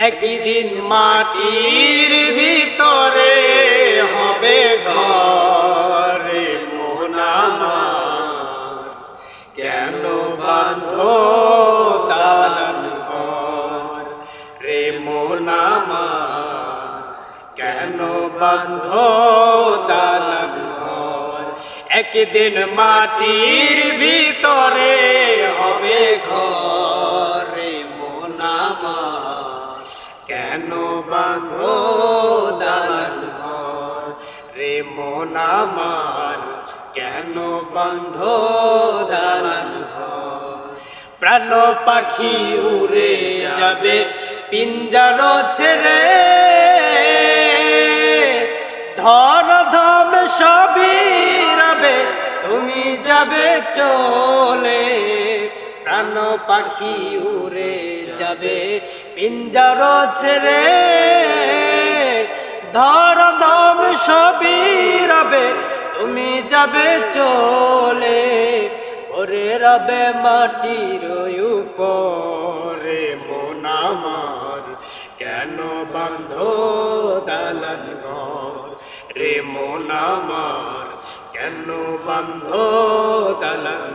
একদিন মাটির ভিতরে হবে ঘর মন আমার, কেন বাঁধো দালান ঘর রে মন আমার, কেন বাঁধো দালান ঘর। একদিন মাটির ভিতরে হবে ঘর রে মন আমার, কেন বাঁধো দালান ঘর রে মন আমার, কেন বাঁধো দালান ঘর। প্রাণ পাখি উড়ে যাবে পিঞ্জর ছেড়ে, ধর ধাম সবই রবে তুমি যাবে চলে। প্রাণ পাখি উড়ে যাবে পিঞ্জর ছেড়ে, ধর ধাম সবই রবে তুমি যাবে চলে। ওরে রবে মাটির উপরে মন আমার, কেন বাঁধো দালান ঘর রে মন আমার, কেন বাঁধো দালান